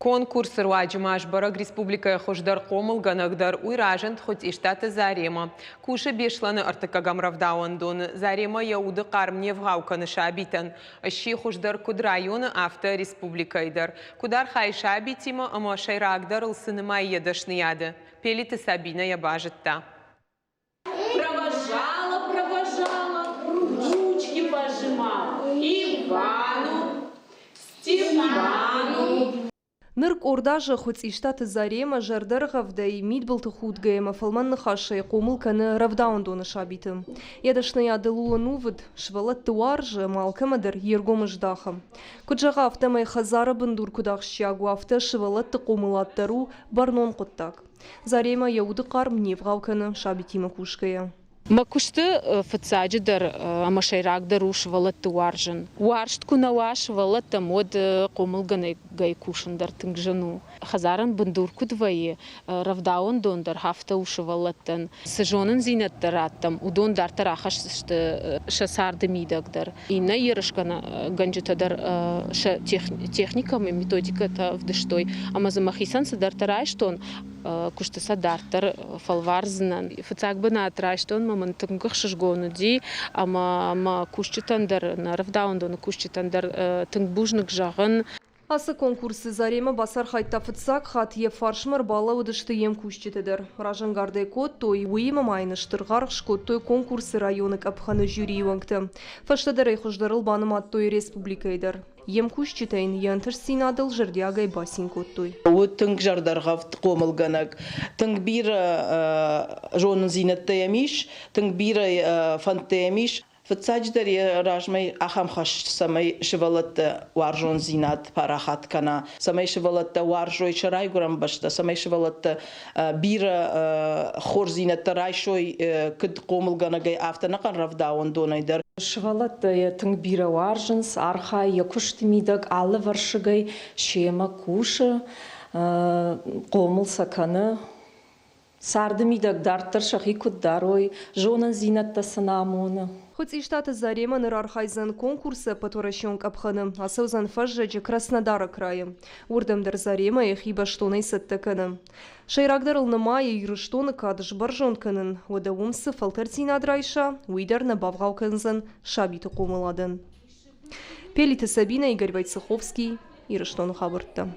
Конкурс рواجмаш бараг республика хождар комыл ганагдар уйражент хоть и штата Зарема. Куша бешланы артыкагам равдауандон. Зарема яуды кармне вгауканы шабитан. Ащи хождар куд районы авто республикайдар. Кудар хай шабитима, ама шайрагдар лсыныма едашны яды. Пелиты Сабина ябажетта. Провожала, ручки пожимала. Ивану, Степану. Нырк ордажа хоть и штаты Зарема жардаргав да и мидбалты худгаема фалман нахашай комыл каны равдаундоны шабитым. Ядашны яделула нувыд швалат туаржа малкамадар ергомыждаха. Куджага автомай хазара бандур кудахщагу авто швалат комылаттару барнон коттак. Зарема яуды карм невгауканы шабитима кушкая. Макушты фацаджидар амашайрагдар ушвалат уаржан. Уаршт куна уашвалат мод комылганы гайкушандар тынгжану. Хазаран бандурку двое равдаун дондар хафта ушвалаттан. Сажонан зинаттараттам удондар тарахаш шасарды мидагдар. И на ерышкана ганджитадар техникам и методиката вдыштой. Амазамахисан садар тарайштон куштаса дартар фалварзнан. Фацагбана атрайштон маман тынгыхшыш гону ди, ама кушчитандар на равдаундону кушчитандар тынгбужнык жағын. Асы конкурсы Зарема басар хайта фытсак хат е фаршмар бала удышты ем кушчитедер. Ражангарды код той уйма майныштыр гарш код той конкурсы районы капханы жюри вангты. Фаштадар айхуждарыл баным аттой республикайдар. Ем кушчитайн янтыр синадыл жырдягай басин код той. Тынг жардаргав комылганак. Тынг бир жонын зинетта ямиш, тынг бир фанта ямиш. Фацадждар я ражмай ахам хаш самай шевалатта варжон зинат парахат кана. Самай шевалатта варжой чарай гурам башта. Самай шевалатта бира хор зинатта райшой кыд комылганагай автанакан равдаун донайдар. Швалатта я тынг бира варжынс арха я куштимидак алы варшыгай шема куша комыл саканы. Сардымидак дартар шахи куддарой жонан зинатта санамоны. Хоть и штаты Зарема нырархайзан конкурса потворощен капханы, а саузан фажжаджи Краснодара краем. Урдамдар Зарема и хиба штоной саттаканы. Шайрагдар лнамая и рыштоны кадыш баржонканын. Ода умсы фалтарцина драйша, уйдар на бавгауканзан шабиту комыладын. Пелиты Сабина, Игорь Войцеховский и рыштону хабыртта.